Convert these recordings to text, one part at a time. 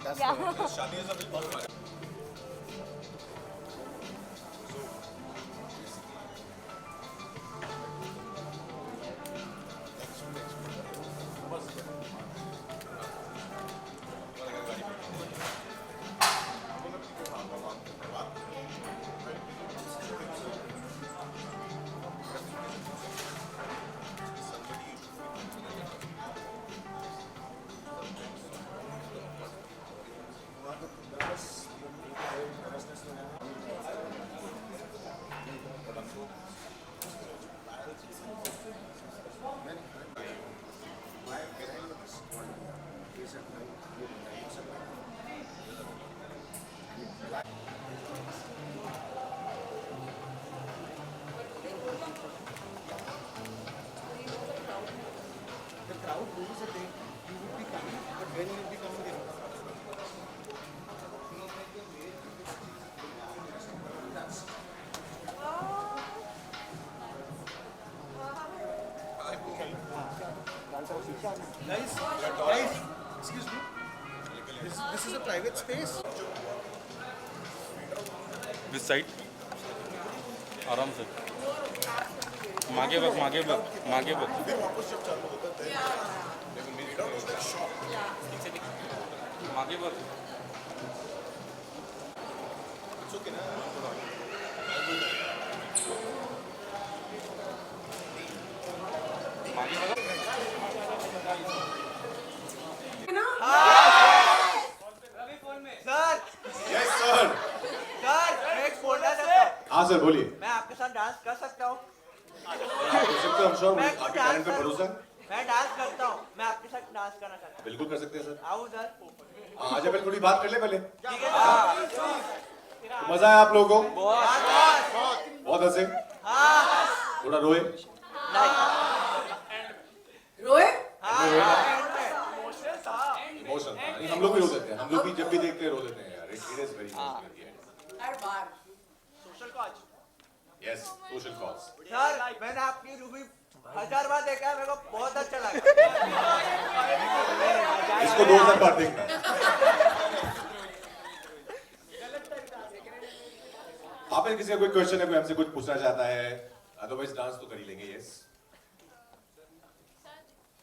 Yeah. Guys, excuse me. This is a private space. This side आराम से मागे बघ मागे बघ मागे बघ मागे बघ मागे बघा हाँ सर बोलिए। मैं आपके साथ डांस कर सकता हूँ? मैं आपके टैलेंट पे भरोसा है। मैं डांस करता हूँ, मैं आपके साथ डांस करना चाहता हूँ। बिल्कुल कर सकते हैं सर। आओ सर। आजा पहले थोड़ी बात कर ले पहले। ठीक है तो मजा आया आप लोगों को? बहुत हंसे? थोड़ा रोए? रोए? इमोशन हम लोग भी रो देते हैं, हम लोग भी जब भी देखते हैं रो देते हैं यार। It is very emotional. Her bar. Social cause. Yes, social cause. Sir मैंने आपकी मूवी 1000 बार देखा है, मेरे को बहुत अच्छा लगा। इसको 2000 बार देखना। आप में किसी का कोई क्वेश्चन है, कोई हमसे कुछ पूछना चाहता है? अदरवाइज डांस तो कर ही लेंगे। Yes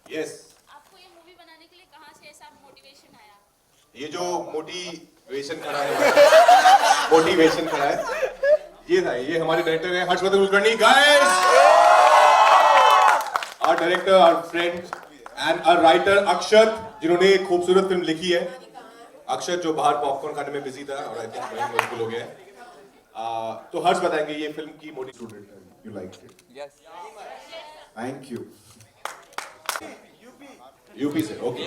yes. आपको ये मूवी बनाने के लिए कहाँ से ऐसा मोटिवेशन आया? ये जो मोटिवेशन खड़ा है, मोटिवेशन खड़ा है, ये था। ये हमारे डायरेक्टर है Harshvardhan Kulkarni. Guys, our director, our friend and our writer Akshat, जिन्होंने एक खूबसूरत फिल्म लिखी है। अक्षत जो बाहर पॉपकॉर्न खाने में बिजी था और आई थिंक वहीं मशगूल हो गया है। तो हर्ष बताएंगे ये फिल्म की motivation. You like it? Yes. Thank you. UP से, ओके।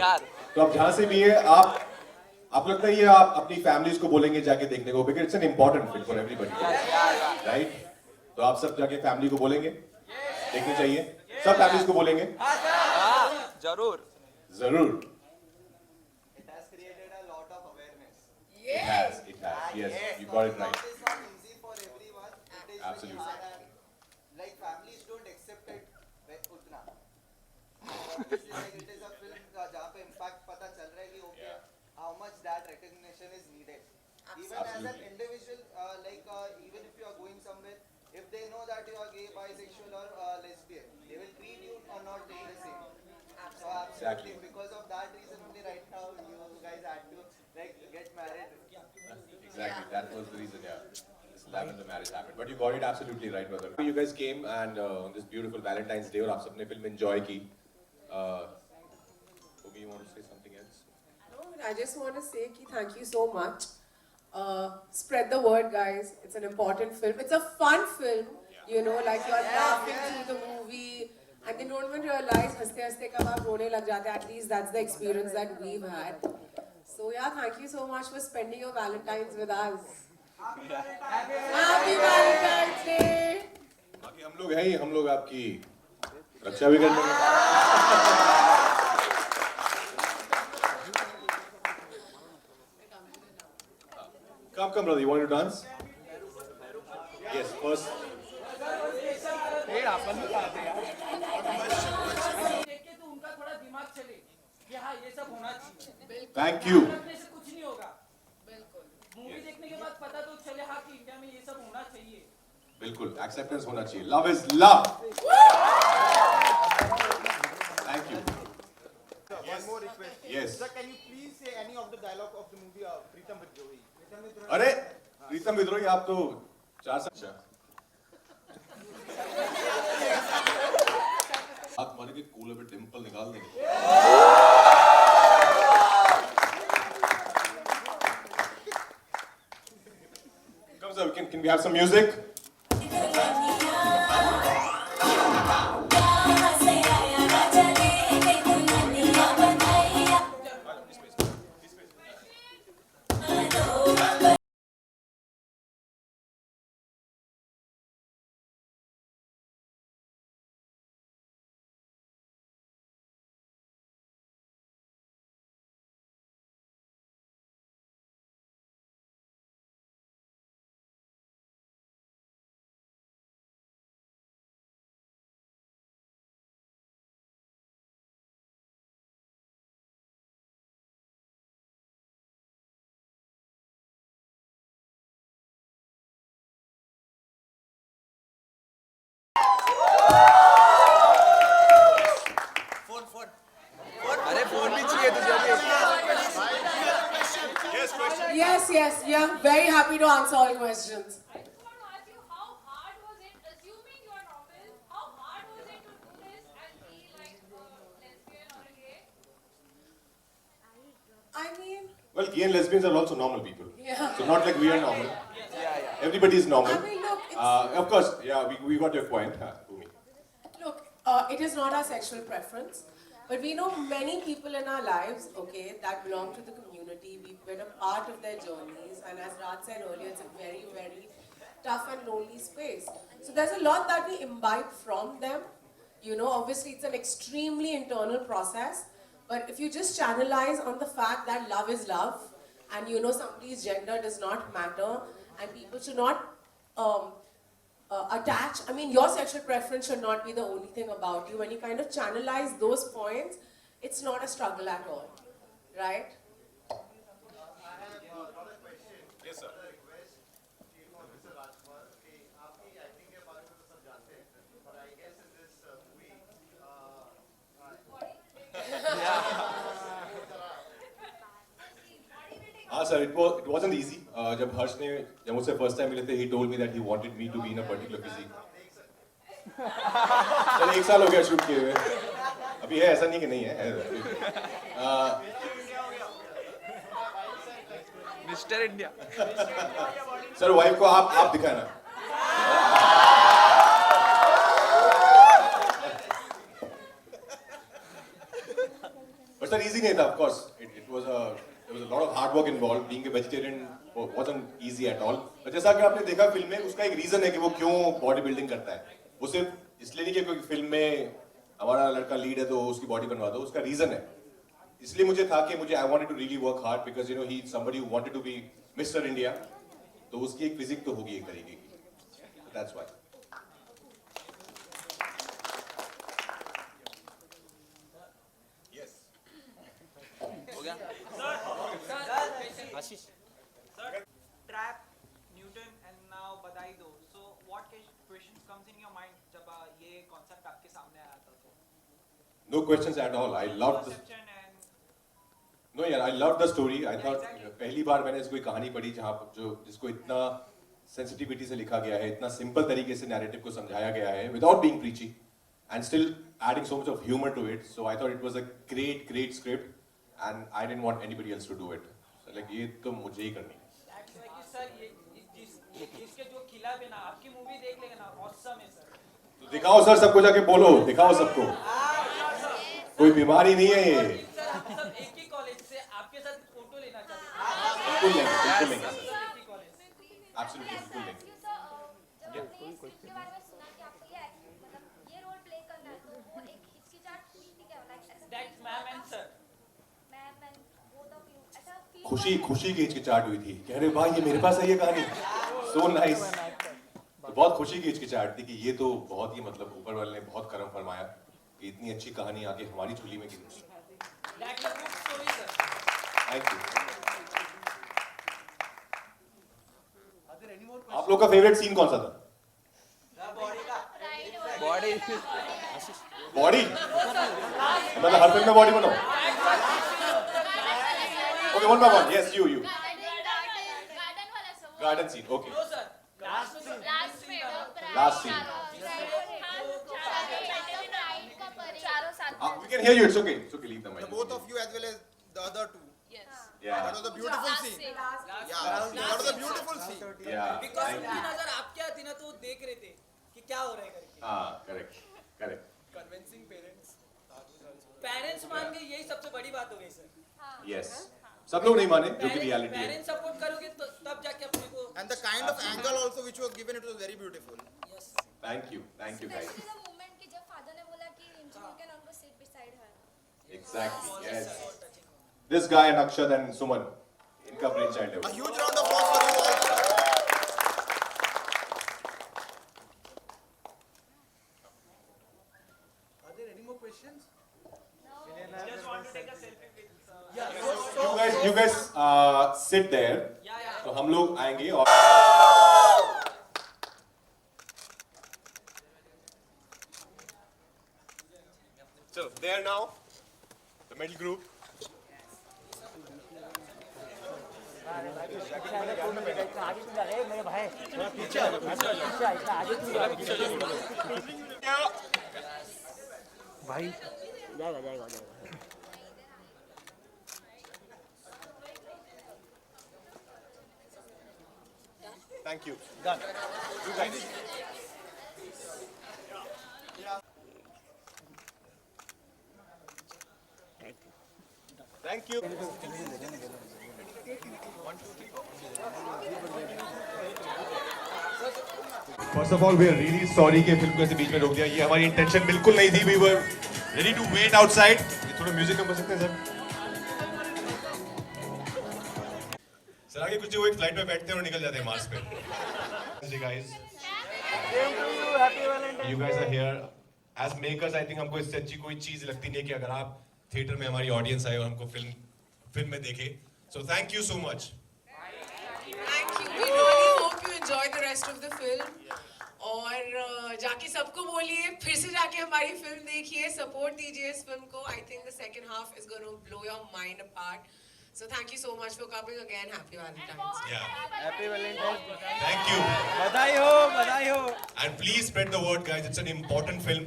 तो अब जहां से भी है आप लगता है ये आप अपनी फैमिलीज को बोलेंगे जाके देखने को, because it's an important film for everybody, right? तो आप सब जाके फैमिली को बोलेंगे देखनी चाहिए? सब फैमिलीज को बोलेंगे? जरूर जरूर। It has created a lot of awareness. It has, yes, you got it right. It's not easy for everyone. It is Absolutely. very hard and like families don't accept it उतना. Obviously, like it is a film जहाँ पे impact पता चल रहा है कि okay, how much that recognition is needed. Even as an Absolutely. individual, even if you are going somewhere, if they know that you are gay, bisexual or lesbian, they will treat you or not treat the same. So absolutely, Exactly. because of that reason only right now you guys had to like get married. Exactly, that was the reason, yeah. This love and the marriage happened. But you got it absolutely right, brother. You guys came and on this beautiful Valentine's Day, और आप सबने film enjoy की. Obi, you want to say something else? No, I just want to say ki thank you so much. Spread the word, guys. It's an important film. It's a fun film. You know, like you're laughing through the movie, and they don't even realize हंसते हंसते कब आप रोने लग जाते हैं. At least that's the experience that we've had. So yeah, thank you so much for spending your Valentine's with us. Happy Valentine's Day. बाकी हम लोग हैं ही, हम लोग आपकी रक्षा भी कर लेंगे. Come, brother. You want to dance? Yes, first. Thank you. बिल्कुल एक्सेप्टेंस होना चाहिए. Love is love. Thank you. One more request. Yes. Sir, can you please say any of the dialogue of the movie Pritam Vidrohi? अरे प्रीतम विद्रोही आप तो 4 साल हाथ मारे के कूले पे डिंपल निकाल देंगे. Comes up, can we have some music? Yes, we are very happy to answer all questions. I just want to ask you, how hard was it, assuming you are normal, how hard was it to do this and be like lesbian or gay? I mean, Well, gay and lesbians are also normal people. yeah. So not like we are normal. Everybody is normal. I mean, look, it's, Of course, yeah, we got your point. Bhumi. look, it is not our sexual preference, but we know many people in our lives, okay, that belong to the community. We've been a part of their journeys, and as Raj said earlier, it's a very, very tough and lonely space. So there's a lot that we imbibe from them. You know, obviously it's an extremely internal process, but if you just channelize on the fact that love is love, and you know somebody's gender does not matter, and people should not attach, I mean, your sexual preference should not be the only thing about you. When you kind of channelize those points, it's not a struggle at all, right? Yes, sir. हाँ sir, it wasn't easy. जब हर्ष ने जब मुझसे first time मिले थे, he told me that he wanted me to be in a particular physique. चल 1 साल हो गया शूट किए हुए. अभी है, ऐसा नहीं कि नहीं है. Mister India. सर वाइफ को आप दिखाना. But sir, easy नहीं था, of course. It was there was a lot of hard work involved. Being a vegetarian wasn't easy at all. But जैसा कि आपने देखा फिल्म में, उसका एक रीजन है कि वो क्यों बॉडी बिल्डिंग करता है. वो सिर्फ इसलिए नहीं कि कोई फिल्म में हमारा लड़का लीड है तो उसकी बॉडी बनवा दो. उसका रीजन है. इसलिए मुझे था कि मुझे I wanted to really work hard because you know he somebody who wanted to be Mr. India. तो उसकी एक फिजिक तो होगी एक तरीके की. That's why. Ashish. Trap, Newton, and now Badai Do. So, what questions comes in your mind जब ये concept आपके सामने आया था तो? No questions at all. I loved the. Perception and No यार, I loved the story. I thought exactly. पहली बार मैंने कोई कहानी पढ़ी जहाँ जिसको इतना सेंसिटिविटी से लिखा गया है, इतना सिंपल तरीके से नैरेटिव को समझाया गया है, without being preachy, and still adding so much of humor to it. So I thought it was a great script, and I didn't want anybody else to do it. So like ये तो मुझे ही करनी है. that's like sir ये जिसके जो खिलाफ है ना आपकी मूवी देख लेगा ना awesome है सर. तो दिखाओ सर, सबको जाके बोलो, दिखाओ सबको. कोई बीमारी नहीं है ये. सर हम सब एक ही कॉलेज से आपके साथ फोटो लेना चाहते हैं. बिल्कुल लेंगे सर. एक ही कॉलेज से. Absolutely, बिल्कुल लेंगे. जब आपने इस स्क्रिप्ट के बारे में सुना कि आपको ये मतलब ये रोल प्ले करना है, तो वो एक हिचकिचाहट हुई थी क्या, लाइक ऐसा That's ma'am and sir. Ma'am and both of you ऐसा फील खुशी की हिचकिचाहट हुई थी. कह रहे भाई ये मेरे पास है ये कहानी. So nice. तो बहुत खुशी की हिचकिचाहट थी कि ये तो बहुत ही मतलब ऊपर वाले ने बहुत करम फरमाया कि इतनी अच्छी कहानी आके हमारी झोली में गिरी. That's a good story sir. Thank you. Are there any more आप लोग का फेवरेट सीन कौन सा था? बॉडी मतलब हर फिल्म में बॉडी बनाओ. Okay, one by one. Yes, you. Garden वाला सब Garden scene. Okay. लास्ट में Last scene. चारों साथ We can hear you. It's okay. It's okay. Leave the mic. The both of you as well as the other two. Yeah. That was a beautiful scene. Yeah, that was a beautiful scene. Yeah. Because Thank उनकी you. नजर आपके आती ना तो वो देख रहे थे कि क्या हो रहा है करके. Correct. कन्विंसिंग पेरेंट्स मान गए, यही सबसे बड़ी बात हो गई सर. Yes. सब लोग नहीं माने जो कि रियलिटी है. पेरेंट्स सपोर्ट करोगे तो तब जाके अपने को. And the kind of angle also which was given, it was very beautiful. Yes. Thank you guys. Especially the moment कि जब father ने बोला कि you can always sit beside her. Exactly. Yes. This guy and Akshat and Suman, इनका brain child है A वो. huge round of applause for you all. Are there any more questions? Just want to take a selfie with. You guys sit there. Yeah. तो हम लोग आएंगे और So there now, the middle group. Thank you. Done. You guys. Thank you. First of all, we are really sorry कि film को ऐसे बीच में रोक दिया. ये हमारी इंटेंशन बिल्कुल नहीं थी. We were ready to wait outside. ये थोड़ा म्यूजिक कम कर सकते हैं सर? सर आगे कुछ वो एक फ्लाइट में बैठते हैं और निकल जाते हैं मार्स पे. Hey guys. You guys are here. As makers, I think हमको इससे अच्छी कोई चीज लगती नहीं है कि अगर आप थिएटर में हमारी ऑडियंस आए और हमको फिल्म में देखे. So thank you so much. Thank you. We really hope you enjoy the rest of the film. और जाके सबको बोलिए, फिर से जाके हमारी फिल्म देखिए, सपोर्ट दीजिए इस फिल्म को. I think the second half is going to blow your mind apart. So thank you so much for coming again. Happy Valentine's Day. Yeah. Happy Valentine's Day. Thank you. बधाई हो. And please spread the word, guys. It's an important film.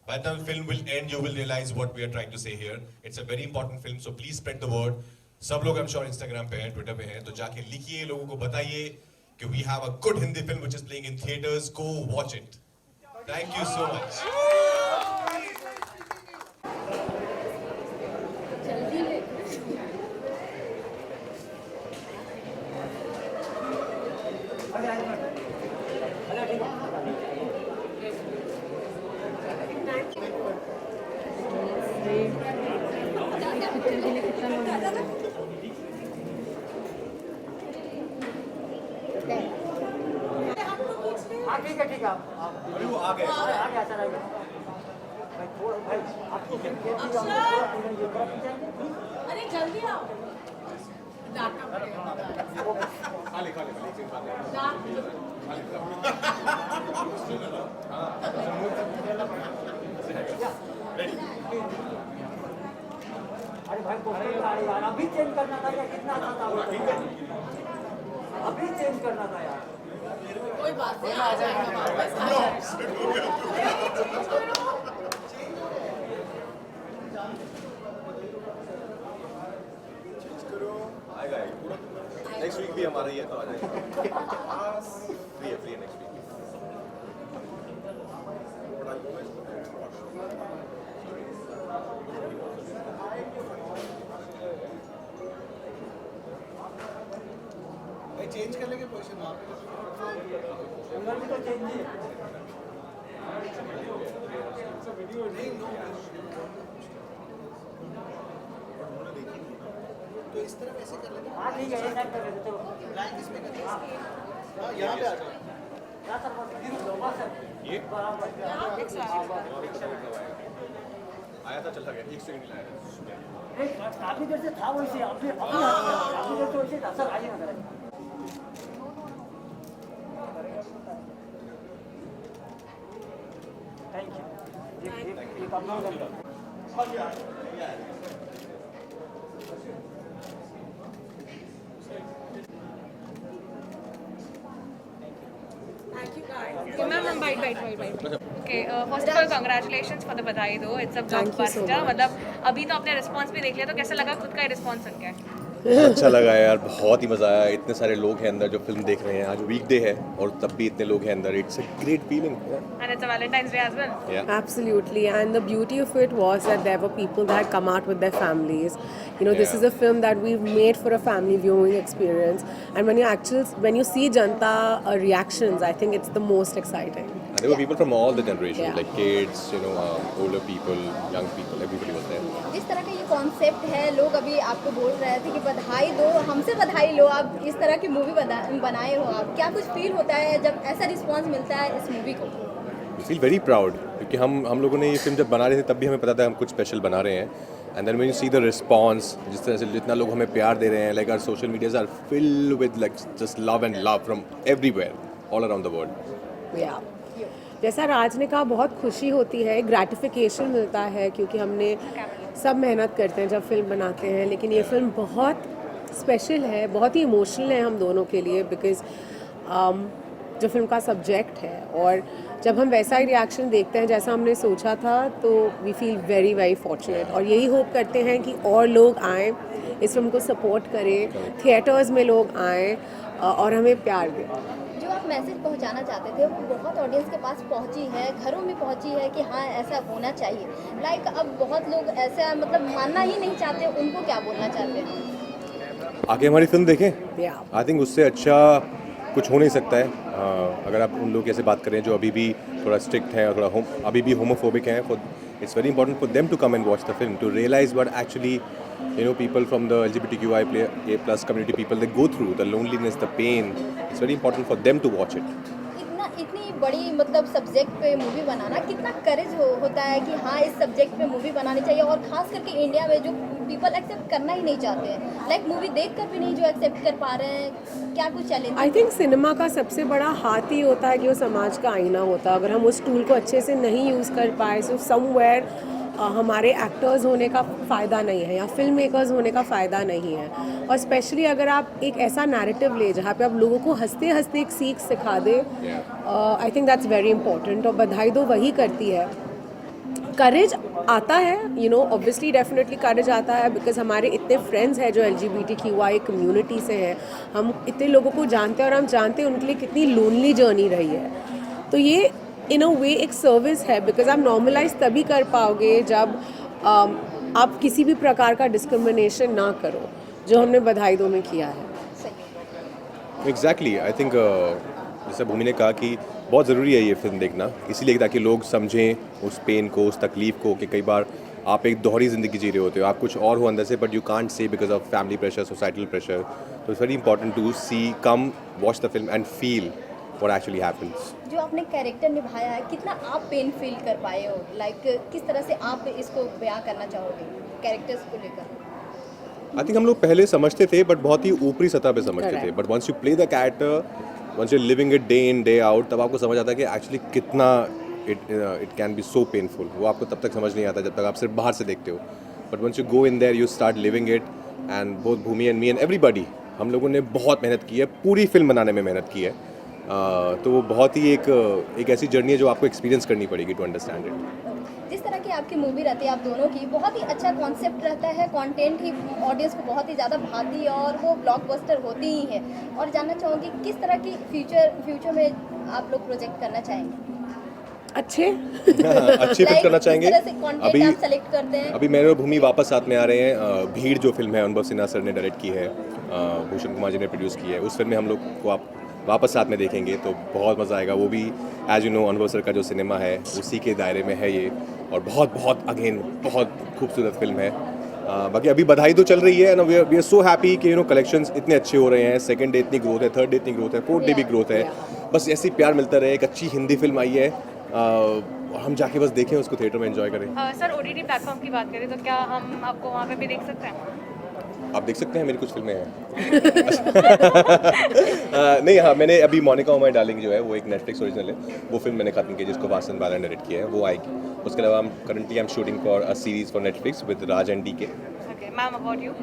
By the time the film will end, you will realize what we are trying to say here. It's a very important film, so please spread the word. सब लोग I'm sure Instagram पे हैं, Twitter पे हैं, तो जाके लिखिए, लोगों को बताइए कि we have a good Hindi film which is playing in theaters. Go watch it. Thank you so much. ठीक है अभी वो आ गए. आ गया सर. भाई आपको अरे जल्दी आओ. डांटना पड़ेगा. खाली अरे भाई यार अभी चेंज करना था या कितना था अभी चेंज करना था यार. कोई बात नहीं, आ जाएगा वापस. आ जाएगा. आएगा. नेक्स्ट वीक भी हमारा ही है, तो आ जाएगा. फ्री है नेक्स्ट वीक. चेंज कर लेंगे पोजीशन वहाँ पे. तो इस तरफ ऐसे कर लेंगे. हाँ ठीक है, ऐसा कर लेते हो. ब्लैंक इसमें कर लेंगे. हाँ, यहाँ पे आ जाओ. ये आया था, चला गया. 1 सेकंड लाया. काफी देर से था वैसे, अभी काफी देर से वैसे था सर. आइए ना. Thank you. Thank you guys. Ma'am, bite. Okay, first of all, congratulations for the बधाई दो. It's a Thank you so blockbuster. much. मतलब अभी तो आपने रिस्पॉन्स भी देख लिया, तो कैसा लगा खुद का रिस्पॉन्स सुन के? अच्छा लगा यार, बहुत ही मज़ा आया. इतने सारे लोग हैं अंदर जो फिल्म देख रहे हैं. आज वीकडे है और तब भी इतने लोग हैं अंदर. It's a great feeling. And it's a Valentine's Day as well. Absolutely, and the beauty of it was that there were people that had come out with their families. You know, this Yeah. is a film that we've made for a family viewing experience, and when you see Janta reactions, I think it's the most exciting. And there were people from all the generations, Yeah. like kids, older people, young people, everybody was there. जिस तरह का ये concept है, लोग अभी आपको बोल रहे थे कि बधाई दो, हमसे बधाई लो, आप इस तरह की मूवी बनाए हो. आप क्या कुछ फील होता है जब ऐसा रिस्पांस मिलता है इस मूवी को? We feel very proud क्योंकि हम लोगों ने ये फिल्म जब बना रहे थे तब भी हमें पता था हम कुछ स्पेशल बना रहे हैं. And then when you see the response, जिस तरह से जितना लोग हमें प्यार दे रहे हैं, like our social medias are filled with like just love and love from everywhere, all around the world. Yeah. जैसा राज ने कहा, बहुत खुशी होती है, ग्रेटिफिकेशन मिलता है क्योंकि हमने सब मेहनत करते हैं जब फिल्म बनाते हैं, लेकिन ये फिल्म बहुत स्पेशल है, बहुत ही इमोशनल है हम दोनों के लिए बिकॉज जो फिल्म का सब्जेक्ट है और जब हम वैसा ही रिएक्शन देखते हैं जैसा हमने सोचा था तो we feel very very fortunate और यही होप करते हैं कि और लोग आएँ, इस फिल्म को सपोर्ट करें, थिएटर्स में लोग आएँ और हमें प्यार दें. जो आप मैसेज पहुंचाना चाहते थे वो बहुत ऑडियंस के पास पहुंची है, घरों में पहुंची है कि हाँ ऐसा होना चाहिए. लाइक अब बहुत लोग ऐसा मतलब मानना ही नहीं चाहते, उनको क्या बोलना चाहते हैं? आगे हमारी फिल्म देखें. Yeah. आई थिंक उससे अच्छा कुछ हो नहीं सकता है. अगर आप उन लोग कैसे बात करें जो अभी भी थोड़ा स्ट्रिक्ट हैं और थोड़ा अभी भी होमोफोबिक हैं, it's very important for them to come and watch the film to realise what actually people from the LGBTQIA+ community, people they go through the loneliness, the pain. It's very important for them to watch it. इतनी बड़ी मतलब subject पे movie बनाना कितना करेज होता है कि हाँ इस सब्जेक्ट पे मूवी बनानी चाहिए, और खास करके इंडिया में जो पीपल एक्सेप्ट करना ही नहीं चाहते हैं, लाइक मूवी देखकर भी नहीं जो एक्सेप्ट कर पा रहे हैं. क्या कुछ चैलेंज? आई थिंक सिनेमा का सबसे बड़ा हाथ ही होता है कि वो समाज का आईना होता है. अगर हम उस टूल को अच्छे से नहीं यूज़ कर पाए तो समवेयर हमारे एक्टर्स होने का फ़ायदा नहीं है या फिल्म मेकर्स होने का फ़ायदा नहीं है. और स्पेशली अगर आप एक ऐसा नैरेटिव ले जहाँ पे आप लोगों को हंसते हंसते एक सीख सिखा दे, I think that's very important. और बधाई दो वही करती है. करेज आता है, ऑब्वियसली डेफिनेटली करेज आता है बिकॉज हमारे इतने फ्रेंड्स हैं जो LGBTQI कम्युनिटी से हैं, हम इतने लोगों को जानते हैं और हम जानते हैं उनके लिए कितनी लोनली जर्नी रही है. तो ये इन अ वे एक सर्विस है बिकॉज आप नॉर्मलाइज तभी कर पाओगे जब आप किसी भी प्रकार का डिस्क्रिमिनेशन ना करो, जो हमने बधाई दो में किया है. एग्जैक्टली. आई थिंक जैसे भूमि ने कहा कि बहुत ज़रूरी है ये फिल्म देखना, इसीलिए ताकि लोग समझें उस पेन को, उस तकलीफ़ को कि कई बार आप एक दोहरी ज़िंदगी जी रहे होते हो, आप कुछ और हो अंदर से but you can't say because of family pressure, societal pressure. तो it's very important to see, come watch the film and feel what actually happens. जो आपने कैरेक्टर निभाया है, कितना आप पेन फील कर पाए हो? लाइक किस तरह से आप इसको बयां करना चाहोगे कैरेक्टर्स को लेकर? आई थिंक हम लोग पहले समझते थे बट बहुत ही ऊपरी सतह पे समझते थे, Correct. But once you play the character, once you living it day in day out, तब आपको समझ आता है कि एक्चुअली कितना it can be so painful. वो आपको तब तक समझ नहीं आता जब तक आप सिर्फ बाहर से देखते हो, but once you go in there you start living it. And both Bhumi and me and everybody, हम लोगों ने बहुत मेहनत की है, पूरी फिल्म बनाने में मेहनत की है. तो वो बहुत ही एक ऐसी जर्नी है जो आपको एक्सपीरियंस करनी पड़ेगी टू अंडरस्टैंड इट. जिस तरह की आपकी मूवी रहती है आप दोनों की, बहुत ही अच्छा कॉन्सेप्ट रहता है, कंटेंट ही ऑडियंस को बहुत ही ज़्यादा भाती और वो ब्लॉकबस्टर होती ही है. और जानना चाहूँगी किस तरह की फ्यूचर में आप लोग प्रोजेक्ट करना चाहेंगे? अच्छे अच्छी फिल्म करना चाहेंगे. किस तरह से कंटेंट आप सेलेक्ट करते हैं? अभी मेरे और भूमि वापस साथ में आ रहे हैं. भीड़ जो फिल्म है अनुभव सिन्हा सर ने डायरेक्ट की है, भूषण कुमार जी ने प्रोड्यूस की है, उस फिल्म में हम लोग को आप वापस साथ में देखेंगे तो बहुत मज़ा आएगा. वो भी एज यू नो अनुभव सर का जो सिनेमा है उसी के दायरे में है ये, और बहुत बहुत अगेन बहुत खूबसूरत फिल्म है. बाकी अभी बधाई तो चल रही है ना, वी आर सो हैप्पी कि कलेक्शंस इतने अच्छे हो रहे हैं. सेकंड डे इतनी ग्रोथ है, थर्ड डे इतनी ग्रोथ है, फोर्थ डे भी ग्रोथ है. बस ऐसे ही प्यार मिलता रहे. एक अच्छी हिंदी फिल्म आई है, हम जाके बस देखें उसको, थिएटर में एंजॉय करें. सर OTT प्लेटफॉर्म की बात करें तो क्या हम आपको वहाँ पे भी देख सकते हैं? आप देख सकते हैं मेरी कुछ फिल्में हैं। नहीं, हाँ, मैंने अभी मोनिका माय डार्लिंग जो है वो एक नेटफ्लिक्स ओरिजिनल है, वो फिल्म मैंने खत्म की जिसको वासन बाला ने डायरेक्ट किया है, वो आएगी। उसके अलावा currently I am shooting for a series for Netflix with Raj and DK। Okay, ma'am, about you?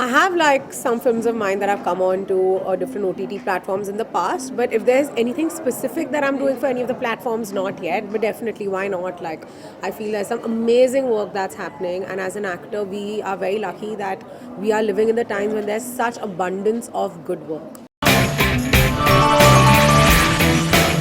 I have like some films of mine that have come on to different OTT platforms in the past, but if there's anything specific that I'm doing for any of the platforms, not yet, but definitely why not? Like, I feel there's some amazing work that's happening, and as an actor, we are very lucky that we are living in the times when there's such abundance of good work.